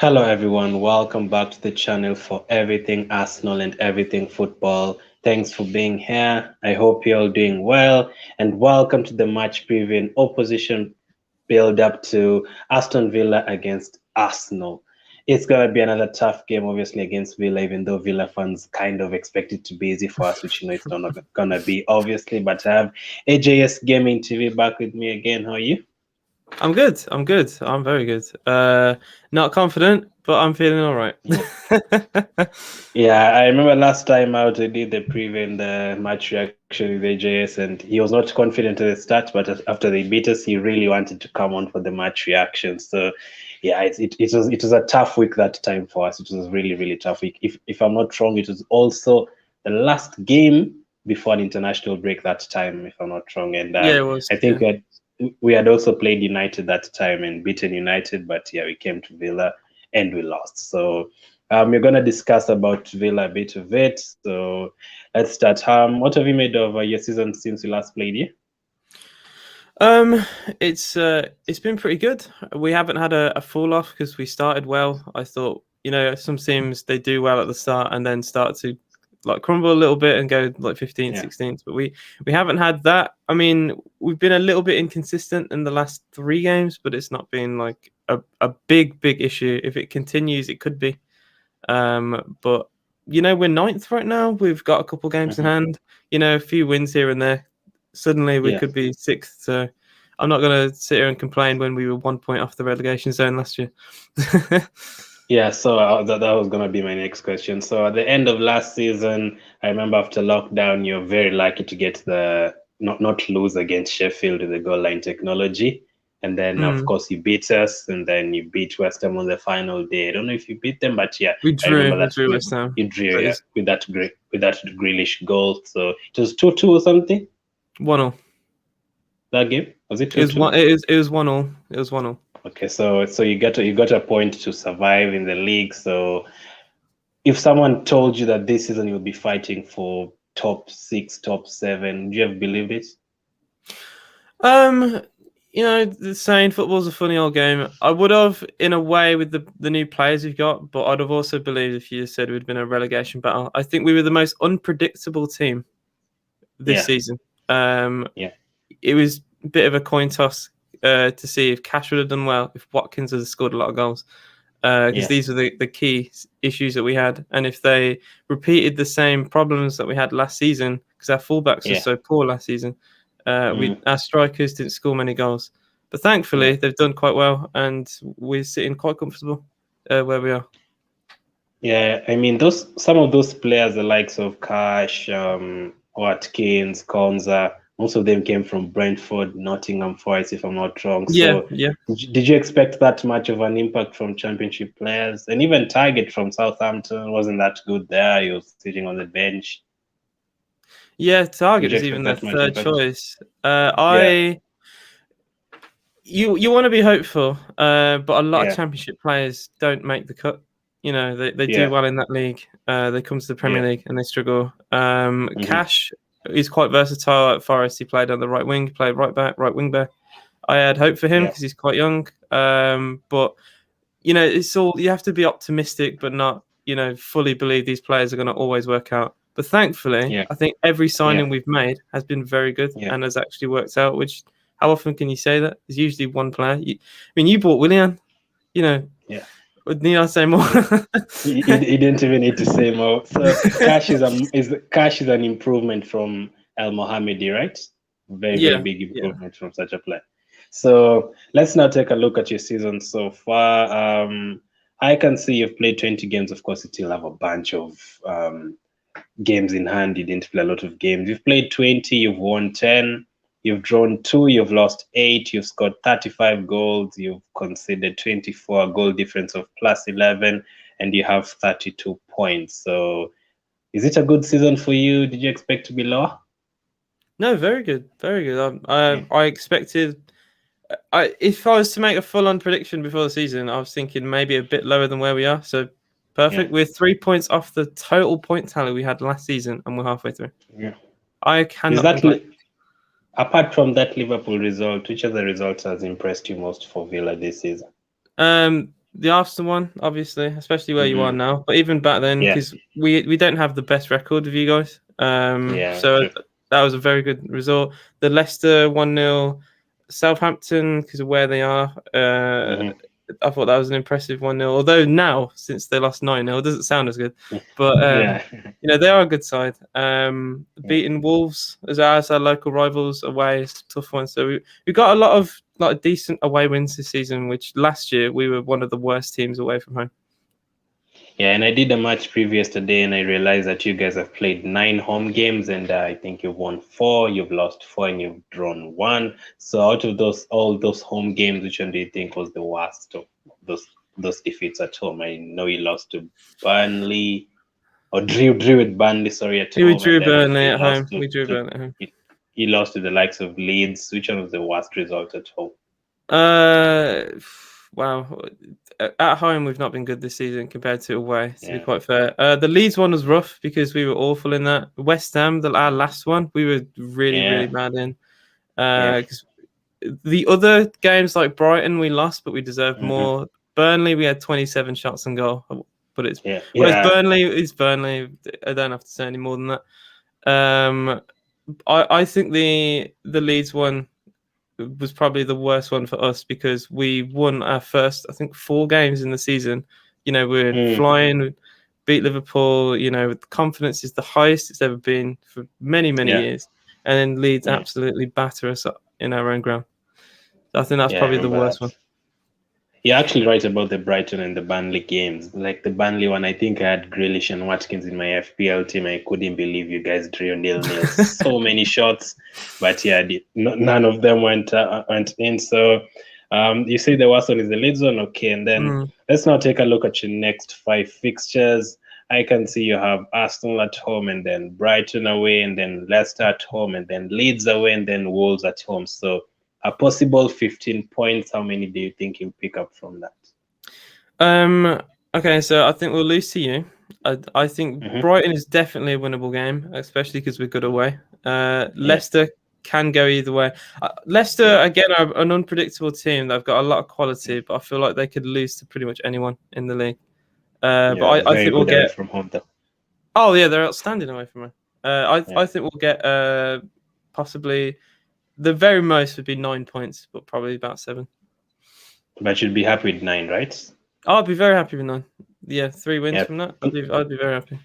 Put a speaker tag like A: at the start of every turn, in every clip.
A: Hello, everyone. Welcome back to the channel for everything Arsenal and everything football. Thanks for being here. I hope you're all doing well. And welcome to the match preview and opposition build up to Aston Villa against Arsenal. It's going to be another tough game, obviously, against Villa, even though Villa fans kind of expect it to be easy for us, which it's not going to be, obviously. But I have AJS Gaming TV back with me again. How are you?
B: I'm good. I'm very good. Not confident, but I'm feeling all right.
A: Yeah, I remember last time out we did the preview and the match reaction with AJS, and he was not confident at the start, but after they beat us, he really wanted to come on for the match reaction. So, yeah, it was a tough week that time for us. It was a really tough week. If I'm not wrong, it was also the last game before an international break that time, if I'm not wrong. And
B: Yeah, it was.
A: I think
B: Yeah.
A: we had also played United that time and beaten United, but yeah, we came to Villa and we lost. So. We're going to discuss about Villa a bit of it. So let's start. What have you made of your season since you last played here?
B: Um, it's been pretty good. We haven't had a fall off because we started well. I thought, some teams they do well at the start and then start to like crumble a little bit and go like 15th,
A: Yeah.
B: 16th. But we haven't had that. I mean, we've been a little bit inconsistent in the last 3 games, but it's not been like a big issue. If it continues, it could be. But we're 9th right now. We've got a couple games in hand. A few wins here and there. Suddenly we
A: Yeah.
B: could be 6th. So I'm not going to sit here and complain when we were 1 point off the relegation zone last year.
A: Yeah, so that was going to be my next question. So at the end of last season, I remember after lockdown, you're very lucky to get the not lose against Sheffield with the goal line technology. And then, of course, you beat us, and then you beat West Ham on the final day. I don't know if you beat them, but yeah,
B: We
A: I
B: drew.
A: remember
B: We
A: that
B: drew
A: you,
B: West Ham.
A: you drew,
B: That
A: yeah,
B: is
A: with that Grealish goal. So it was 2-2 or something.
B: 1-1.
A: That game was it
B: It was
A: 2-2?
B: one. It was 1-1. It was 1-1.
A: Okay, so you got a point to survive in the league. So if someone told you that this season you'll be fighting for top 6, top 7, would you have believed it?
B: The saying football's a funny old game. I would have, in a way, with the new players we've got, but I'd have also believed if you said we'd been a relegation battle. I think we were the most unpredictable team this
A: Yeah,
B: season.
A: yeah,
B: It was a bit of a coin toss to see if Cash would have done well, if Watkins had scored a lot of goals, because
A: yeah,
B: these were the key issues that we had. And if they repeated the same problems that we had last season, because our fullbacks were
A: yeah,
B: so poor last season, our strikers didn't score many goals. But
A: yeah.
B: thankfully, they've done quite well, and we're sitting quite comfortable where we are.
A: Yeah, I mean some of those players, the likes of Cash, Watkins, Konza, most of them came from Brentford, Nottingham Forest, if I'm not wrong.
B: Yeah,
A: So
B: yeah.
A: did you expect that much of an impact from championship players? And even Target from Southampton wasn't that good there. He was sitting on the bench.
B: Yeah,
A: Did
B: Target
A: you
B: was
A: expect
B: even their
A: that much
B: third
A: impact?
B: choice.
A: Yeah,
B: You want to be hopeful, but a lot of
A: yeah,
B: championship players don't make the cut. They do
A: yeah,
B: well in that league. They come to the Premier
A: yeah.
B: League and they struggle.
A: Hmm.
B: Cash is quite versatile at Forest. He played on the right wing, played right back, right wing back. I had hope for him
A: Yeah,
B: because he's quite young. But it's all you have to be optimistic, but not fully believe these players are going to always work out. But thankfully,
A: yeah,
B: I think every
A: yeah,
B: signing we've made has been very good
A: yeah,
B: and has actually worked out. Which how often can you say that? There's usually one player. I mean, you bought Willian. You know,
A: yeah.
B: need I say more?
A: He didn't even need to say more. So Cash is an improvement from El Mohamedi, right? Very
B: Yeah,
A: big
B: yeah.
A: improvement from such a player. So let's now take a look at your season so far. I can see you've played 20 games. Of course, you still have a bunch of games in hand. You didn't play a lot of games. You've played 20, you've won 10, you've drawn 2, you've lost 8, you've scored 35 goals, you've conceded 24, a goal difference of plus 11, and you have 32 points. So is it a good season for you? Did you expect to be lower?
B: No, very good, very good.
A: Yeah,
B: I expected. If I was to make a full-on prediction before the season, I was thinking maybe a bit lower than where we are. So
A: yeah,
B: perfect. We're 3 points off the total point tally we had last season, and we're halfway through.
A: yeah.
B: I
A: Is
B: cannot
A: that
B: complain.
A: apart from that Liverpool result, which other results has impressed you most for Villa this season?
B: The Aston one, obviously, especially where you are
A: Mm-hmm.
B: now. But even back then,
A: Yeah,
B: because we don't have the best record with you guys.
A: yeah,
B: So
A: true.
B: that was a very good result. The Leicester 1-0, Southampton, because of where they are.
A: Mm-hmm.
B: I thought that was an impressive 1-0. Although now, since they lost 9-0, it doesn't sound as good. But
A: Yeah,
B: they are a good side.
A: yeah.
B: Beating Wolves as our local rivals away is a tough one. So we got a lot of like decent away wins this season, which last year we were one of the worst teams away from home.
A: Yeah, and I did a match preview yesterday, and I realized that you guys have played 9 home games, and I think you've won 4, you've lost 4, and you've drawn 1. So out of all those home games, which one do you think was the worst of those defeats at home? I know you lost to Burnley, or drew with Burnley, sorry, at
B: We
A: home, and
B: drew
A: then
B: Burnley
A: you
B: at
A: lost
B: home. We drew Burnley at home.
A: you lost to the likes of Leeds. Which one was the worst result at home?
B: Uh, wow. At home, we've not been good this season compared to away, to be
A: Yeah,
B: quite fair. The Leeds one was rough because we were awful in that. West Ham, our last one, we were really, really
A: yeah,
B: bad in.
A: yeah.
B: Because the other games like Brighton, we lost, but we deserved
A: Mm-hmm.
B: more. Burnley, we had 27 shots on goal, but
A: Yeah,
B: whereas
A: yeah.
B: Burnley is Burnley. I don't have to say any more than that. I think the Leeds one was probably the worst one for us because we won our first, I think, 4 games in the season. We're
A: Mm,
B: flying, beat Liverpool. The confidence is the highest it's ever been for many, many
A: yeah,
B: years, and then Leeds
A: yeah,
B: absolutely batter us up in our own ground. I think that's
A: yeah. I
B: probably the
A: remember
B: worst one.
A: that. You're actually right about the Brighton and the Burnley games. Like the Burnley one, I think I had Grealish and Watkins in my FPL team. I couldn't believe you guys drew 0-0. So many shots, but yeah, none of them went in. So you say the worst one is the Leeds one, okay? And then
B: Mm.
A: let's now take a look at your next 5 fixtures. I can see you have Aston at home, and then Brighton away, and then Leicester at home, and then Leeds away, and then Wolves at home. So a possible 15 points. How many do you think you'll pick up from that?
B: Okay, so I think we'll lose to you. I think
A: Mm-hmm.
B: Brighton is definitely a winnable game, especially because we're good away.
A: Yeah,
B: Leicester can go either way. Leicester,
A: yeah,
B: again, are an unpredictable team. They've got a lot of
A: yeah.
B: quality, but I feel like they could lose to pretty much anyone in the league. But
A: Yeah,
B: I
A: very
B: think we'll
A: good away
B: get.
A: from home, though.
B: Oh yeah, they're outstanding away from me.
A: Yeah,
B: I think we'll get possibly the very most would be 9 points, but probably about 7.
A: but you'd be happy with 9, right?
B: I'll be very happy with 9. Yeah, 3 wins
A: Yeah.
B: from that. I'd be very happy.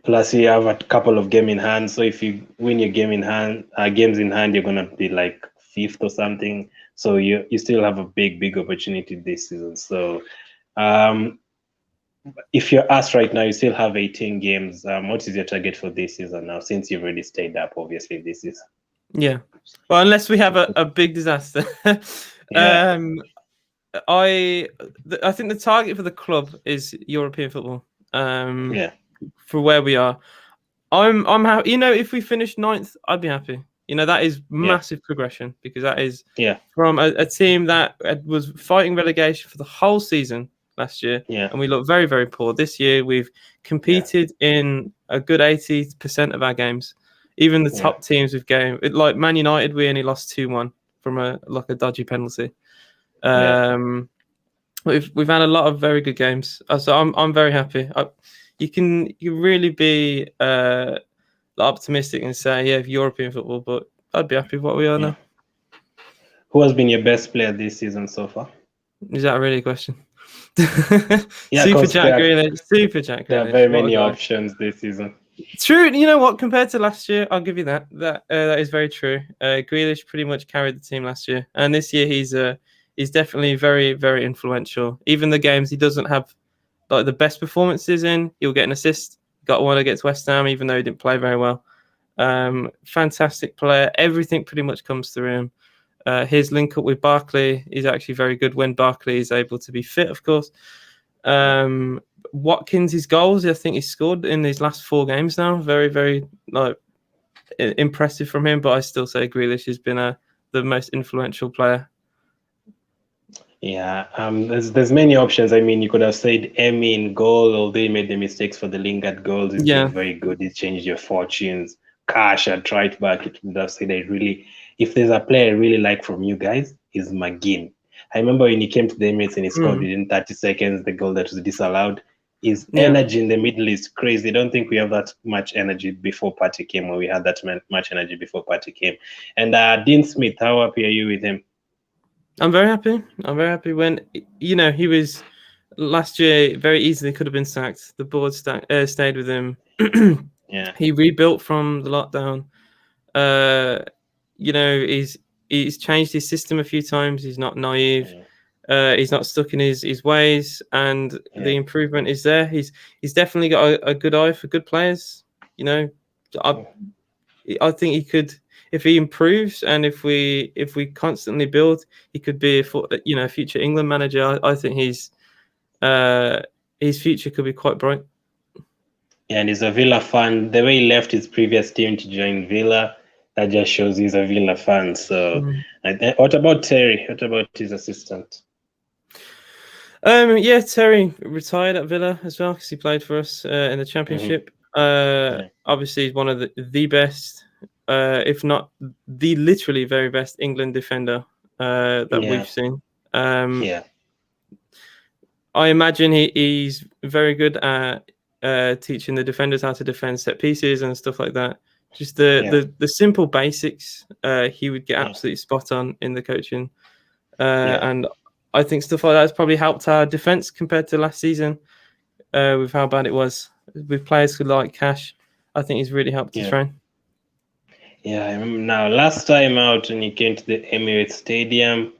A: Plus, you have a couple of game in hand. So if you win your games in hand, you're gonna be like 5th or something. So you still have a big opportunity this season. So um, if you're us right now, you still have 18 games. What is your target for this season now? Since you've already stayed up, obviously this is.
B: Yeah. Well, unless we have a big disaster.
A: Yeah,
B: um, I think the target for the club is European football.
A: yeah,
B: For where we are, I'm happy. If we finish 9th, I'd be happy. That is
A: yeah,
B: massive progression because that is
A: yeah,
B: from a team that was fighting relegation for the whole season last year,
A: yeah,
B: and we look very, very poor. This year, we've
A: yeah,
B: competed in a good 80% of our games. Even the
A: yeah,
B: top teams we've like Man United, we only lost 2-1 from a dodgy penalty.
A: yeah.
B: We've had a lot of very good games, so I'm very happy. You can really be optimistic and say European football, but I'd be happy with what we are
A: Yeah.
B: now.
A: Who has been your best player this season so far?
B: Is that really a question?
A: Yeah,
B: Super
A: because
B: Jack Grealish. Super Jack
A: there are
B: Grealish.
A: very
B: What a
A: many
B: guy.
A: options this season.
B: True. You know what? Compared to last year, I'll give you that. That is very true. Grealish pretty much carried the team last year, and this year he's definitely very, very influential. Even the games he doesn't have like the best performances in, he'll get an assist. Got one against West Ham, even though he didn't play very well. Fantastic player. Everything pretty much comes through him. His link up with Barkley is actually very good when Barkley is able to be fit, of course. Watkins, his goals, I think he's scored in his last 4 games now. Very, very impressive from him, but I still say Grealish has been the most influential player.
A: Yeah, there's many options. I mean, you could have said Emmy in goal, although he made the mistakes for the Lingard goals. He's
B: Yeah,
A: been very good. He's changed your fortunes. Cash at right back. It would have said if there's a player I really like from you guys, is McGinn. I remember when he came to the Emirates and he scored within 30 seconds, the goal that was disallowed. His
B: Yeah.
A: energy in the middle is crazy. I don't think we have that much energy before Partey came, or we had that much energy before Partey came. And Dean Smith, how happy are you with him?
B: I'm very happy. I'm very happy. When he was last year, very easily could have been sacked. The board stayed with him.
A: Yeah.
B: He rebuilt from the lockdown. He's changed his system a few times. He's not naive. He's not stuck in his ways, and the improvement is there. He's definitely got a good eye for good players. I think he could, if he improves and if we constantly build, he could be a future England manager. I think his future could be quite bright.
A: Yeah, and he's a Villa fan. The way he left his previous team to join Villa, that just shows he's a Villa fan. So, what about Terry? What about his assistant?
B: Terry retired at Villa as well because he played for us in the Championship. Obviously, he's one of the best, if not the literally very best England defender that we've seen. I imagine he's very good at teaching the defenders how to defend set pieces and stuff like that. Just the simple basics, he would get absolutely spot on in the coaching. And I think stuff like that has probably helped our defense compared to last season with how bad it was. With players like Cash, I think he's really helped to train.
A: Yeah, I remember now. Last time out when he came to the Emirates Stadium,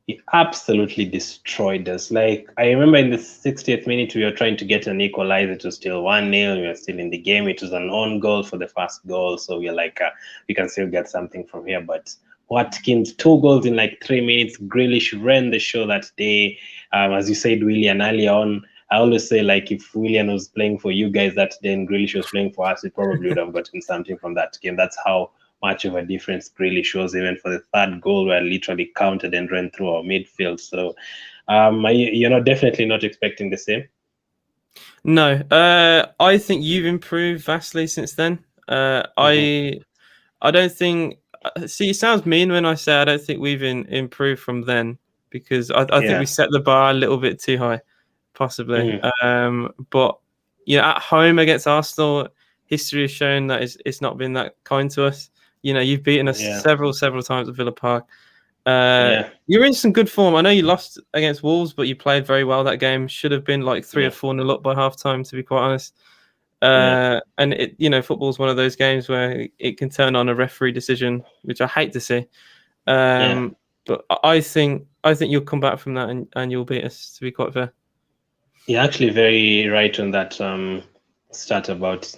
A: he absolutely destroyed us. Like, I remember in the 60th minute, we were trying to get an equalizer. It was still 1-0. We were still in the game. It was an own goal for the first goal. So we were like, we can still get something from here. But Watkins, 2 goals in like 3 minutes. Grealish ran the show that day. As you said, Willian, earlier on, I always say, like, if Willian was playing for you guys that day and Grealish was playing for us, we probably would have gotten something from that game. That's how much of a difference Grealish shows. Even for the 3rd goal, where literally counted and ran through our midfield. So, you're definitely not expecting the same.
B: No, I think you've improved vastly since then. I don't think. See, it sounds mean when I say I don't think we've improved from then, because I think we set the bar a little bit too high, possibly. But at home against Arsenal, history has shown that it's not been that kind to us. You've beaten us several times at Villa Park. You're in some good form. I know you lost against Wolves, but you played very well that game. Should have been like 3 or 4-0 up by half time, to be quite honest. And football's one of those games where it can turn on a referee decision, which I hate to see. But I think you'll come back from that and you'll beat us, to be quite fair.
A: You're actually very right on that stat about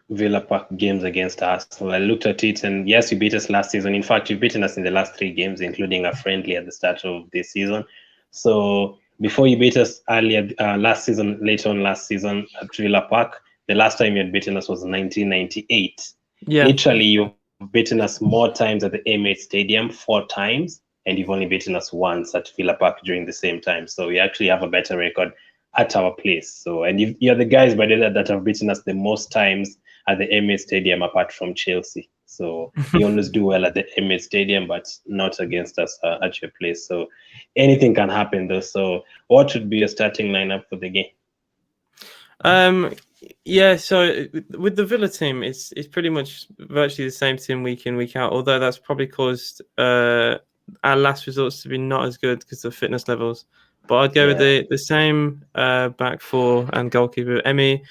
A: Villa Park games against Arsenal. I looked at it, and yes, you beat us last season. In fact, you've beaten us in the last 3 games, including a friendly at the start of this season. So before you beat us earlier later on last season at Villa Park, the last time you had beaten us was 1998. Literally, you've beaten us more times at the Emirates Stadium, 4 times, and you've only beaten us once at Villa Park during the same time. So we actually have a better record at our place. So, and you're the guys, by the way, that have beaten us the most times at the Emirates Stadium, apart from Chelsea. So you always do well at the Emirates Stadium, but not against us at your place. So anything can happen, though. So what would be your starting lineup for the game?
B: So with the Villa team, it's pretty much virtually the same team week in, week out, although that's probably caused our last results to be not as good because of fitness levels. But I'd go with the same back 4 and goalkeeper Emi.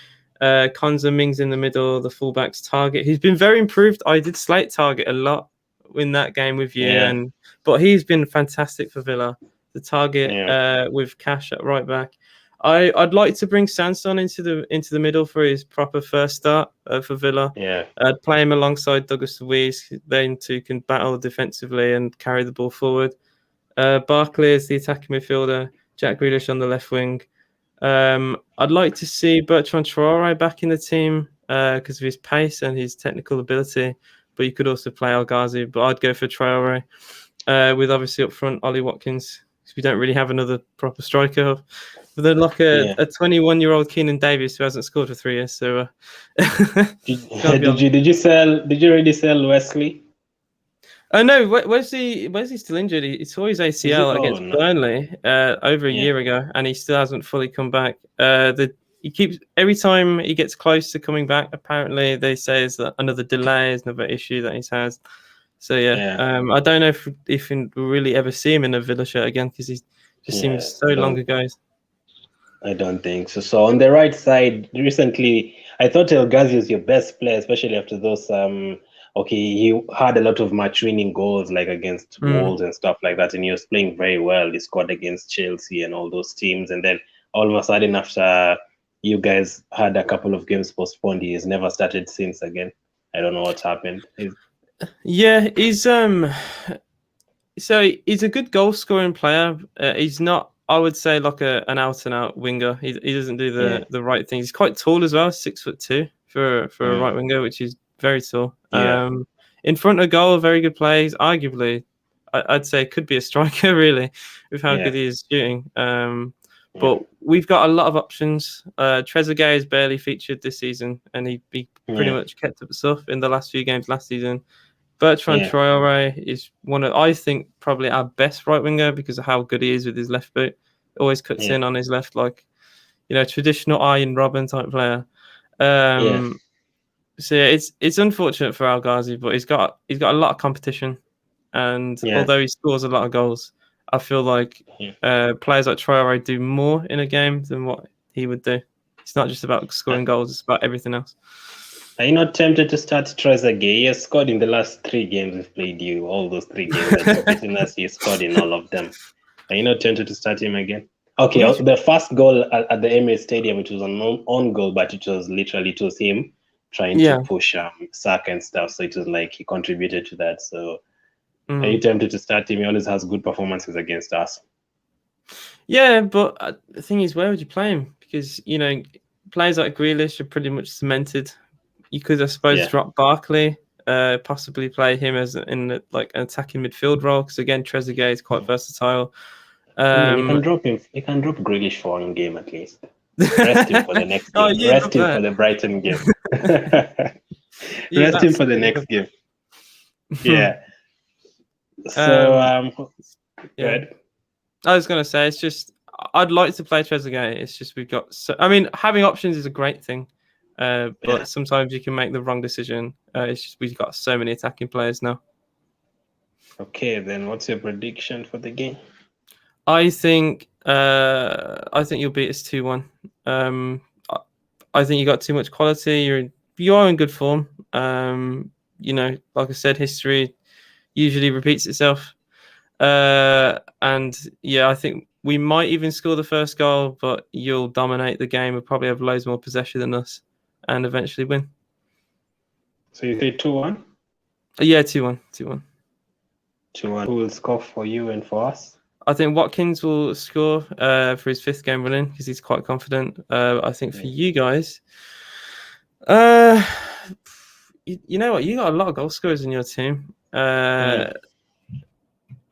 B: Konza Mings in the middle, the fullbacks Target. He's been very improved. I did slate Target a lot in that game with you, but he's been fantastic for Villa. The Target with Cash at right back. I'd like to bring Sanson into the middle for his proper first start for Villa. I'd play him alongside Douglas Luiz. Then 2 can battle defensively and carry the ball forward. Barkley is the attacking midfielder. Jack Grealish on the left wing. I'd like to see Bertrand Traore back in the team because of his pace and his technical ability. But you could also play El Ghazi. But I'd go for Traore with obviously up front Ollie Watkins, because we don't really have another proper striker. But then like a 21-year-old Keenan Davis who hasn't scored for 3 years. So
A: did you already sell Wesley?
B: Oh no, where's he still injured? He tore his
A: Is it?
B: ACL
A: Oh
B: against
A: no.
B: Burnley over a
A: Yeah.
B: year ago, and he still hasn't fully come back. He keeps every time he gets close to coming back. Apparently, they say is that another delay is another issue that he's has. So yeah,
A: Yeah.
B: I don't know if we'll really ever see him in a Villa shirt again because he just seems
A: Yeah.
B: so long ago.
A: I don't think so. So on the right side, recently I thought El Ghazi was your best player, especially after those okay, he had a lot of match winning goals like against
B: Mm.
A: Wolves and stuff like that, and he was playing very well. He scored against Chelsea and all those teams, and then all of a sudden after you guys had a couple of games postponed, he has never started since again. I don't know what's happened.
B: Yeah, so he's a good goal scoring player. He's not, I would say, like an out and out winger. He doesn't do
A: Yeah.
B: the right things. He's quite tall as well, 6'2" for a
A: Mm.
B: right winger, which is very tall.
A: Yeah.
B: In front of goal, very good plays. Arguably, I'd say could be a striker really, with how
A: Yeah.
B: good he is shooting.
A: Yeah.
B: But we've got a lot of options. Trezeguet has barely featured this season, and he pretty
A: Yeah.
B: much kept up stuff in the last few games last season. Bertrand
A: Yeah.
B: Traore is one of, I think, probably our best right winger because of how good he is with his left boot. Always cuts
A: Yeah.
B: in on his left, like traditional Iron Robin type player.
A: Yeah.
B: So yeah, it's unfortunate for Al Ghazi, but he's got a lot of competition, and
A: Yeah.
B: although he scores a lot of goals, I feel like
A: Yeah.
B: players like Traore do more in a game than what he would do. It's not just about scoring goals; it's about everything else.
A: Are you not tempted to start Trezeguet? He has scored in the last 3 games we've played you. All those 3 games that you've beaten us, he scored in all of them. Are you not tempted to start him again? Okay,
B: Which
A: the first goal at the Emirates Stadium, it was an on goal, but it was him trying to
B: yeah.
A: push Saka and stuff. So it was like he contributed to that. So are you
B: Mm.
A: tempted to start him? He always has good performances against us.
B: Yeah, but the thing is, where would you play him? Because players like Grealish are pretty much cemented. You could, I suppose,
A: Yeah.
B: drop Barkley, possibly play him as in like an attacking midfield role. Because again, Trezeguet is quite versatile.
A: I mean, you can drop him. You can drop Grealish for one game at least. Rest him for the next
B: Oh,
A: game.
B: you love
A: Rest him for
B: that.
A: the Brighton game.
B: You
A: Rest him for the
B: absolutely
A: next
B: love
A: game.
B: that.
A: Yeah. So
B: Yeah.
A: good.
B: I was gonna say it's just I'd like to play Trezeguet. It's just we've got. I mean, having options is a great thing,
A: Yeah.
B: but sometimes you can make the wrong decision. It's just we've got so many attacking players now.
A: Okay, then what's your prediction for the game?
B: I think you'll beat us 2-1. I think you got too much quality. You are in good form. Like I said, history usually repeats itself. And yeah, I think we might even score the first goal, but you'll dominate the game. We'll probably have loads more possession than us, and eventually win.
A: So you say 2-1?
B: Yeah, 2-1, 2-1.
A: 2-1. Who will score for you and for us?
B: I think Watkins will score for his 5th game running because he's quite confident. I think for you guys, you know what? You got a lot of goal scorers in your team. I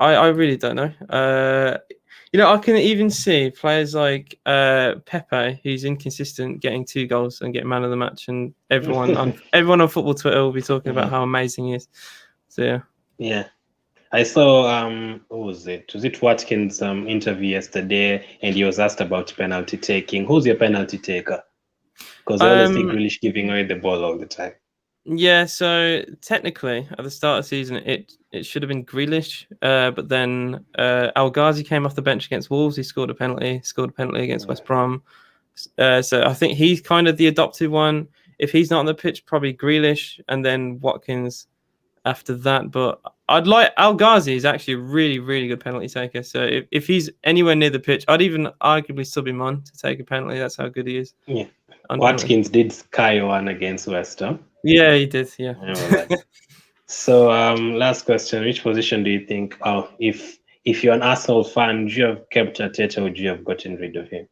B: really don't know. I can even see players like Pepe, who's inconsistent, getting 2 goals and getting man of the match, and everyone on football Twitter will be talking about how amazing he is. So yeah.
A: Yeah. I saw what was it? Was it Watkins' interview yesterday, and he was asked about penalty taking. Who's your penalty taker? Because I always see Grealish giving away the ball all the time.
B: Yeah, so technically at the start of the season it should have been Grealish, but then El Ghazi came off the bench against Wolves. He scored a penalty against West Brom. So I think he's kind of the adopted one. If he's not on the pitch, probably Grealish, and then Watkins after that. But I'd like El Ghazi is actually a really, really good penalty taker. So if he's anywhere near the pitch, I'd even arguably sub him on to take a penalty. That's how good he is.
A: Yeah. Watkins did sky one against West Ham.
B: Yeah, he did. Yeah.
A: So last question: which position do you think? If you're an Arsenal fan, would you have kept Arteta or would you have gotten rid of him?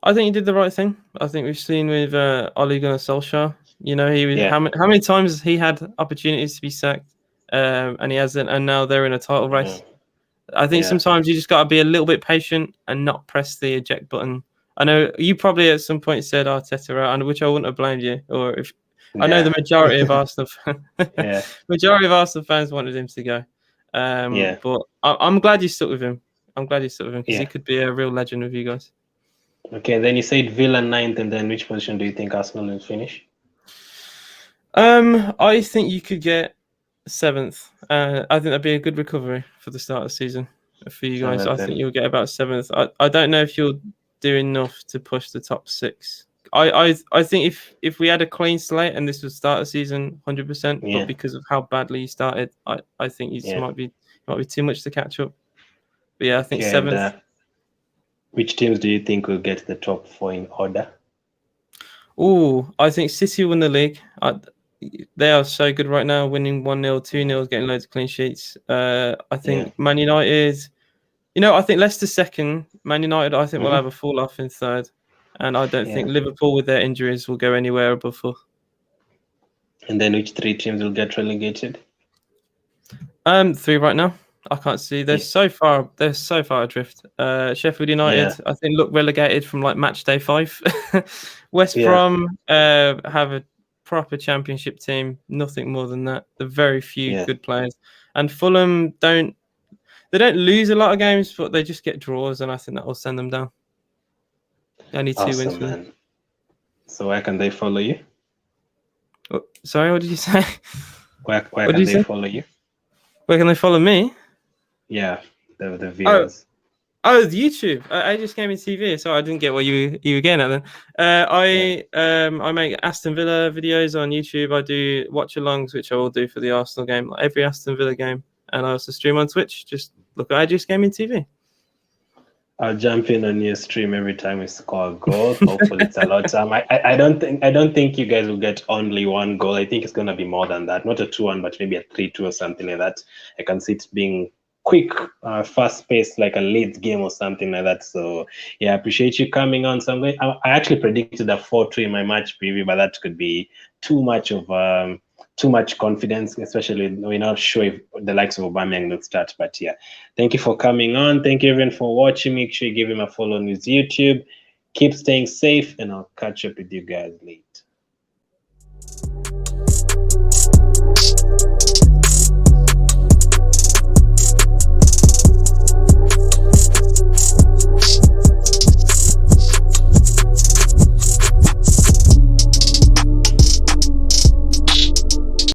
B: I think he did the right thing. I think we've seen with Ole Gunnar Solskjaer. He was how many times has he had opportunities to be sacked, and he hasn't, and now they're in a title race. I think sometimes you just got to be a little bit patient and not press the eject button. I know you probably at some point said Arteta out, and which I wouldn't have blamed you. Or I know the
A: Yeah.
B: majority of Arsenal
A: Yeah.
B: majority of Arsenal fans wanted him to go.
A: Yeah.
B: But I'm glad you stuck with him. I'm glad you stuck with him because he
A: Yeah.
B: could be a real legend with you guys.
A: Okay. Then you said Villa 9th, and then which position do you think Arsenal will finish?
B: I think you could get 7th. I think that'd be a good recovery for the start of the season for you guys.
A: 7th,
B: I think
A: then.
B: you'll get about 7th. I don't know if you'll do enough to push the top 6. I think if we had a clean slate and this was start of season 100%,
A: Yeah.
B: but because of how badly you started, I think you
A: Yeah.
B: might be too much to catch up. But yeah, I think
A: Okay. And
B: 7th.
A: which teams do you think will get the top 4 in order?
B: Oh, I think City won the league. They are so good right now, winning 1-0, 2-0, getting loads of clean sheets. I think Man United. I think Leicester second. Man United, I think will have a fall off in third, and I don't think Liverpool with their injuries will go anywhere above 4th.
A: And then which 3 teams will get relegated?
B: 3 right now. I can't see. They're so far adrift. Sheffield United, I think, look relegated from like match day 5. West Brom have a proper championship team. Nothing more than that. They're very few good players. And Fulham don't lose a lot of games, but they just get draws, and I think that will send them down. Only 2 wins for them.
A: Man. So where can they follow you?
B: Oh, sorry, what did you say?
A: Where can they follow you?
B: Where can they follow me?
A: Yeah, the viewers.
B: Oh, the YouTube. AJS Gaming TV. Sorry, I didn't get what you were getting at then. I make Aston Villa videos on YouTube. I do watch-alongs, which I will do for the Arsenal game, like every Aston Villa game, and I also stream on Twitch. Just look at AJS Gaming TV.
A: I'll jump in on your stream every time we score a goal. Hopefully, it's a lot. I don't think you guys will get only 1 goal. I think it's gonna be more than that. Not a 2-1, but maybe a 3-2 or something like that. I can see it being quick, fast-paced, like a late game or something like that. So yeah, I appreciate you coming on. So I actually predicted a 4-2 in my match preview, but that could be too much confidence, especially we're not sure if the likes of Aubameyang will start. But yeah, thank you for coming on. Thank you everyone for watching. Make sure you give him a follow on his YouTube. Keep staying safe, and I'll catch up with you guys later.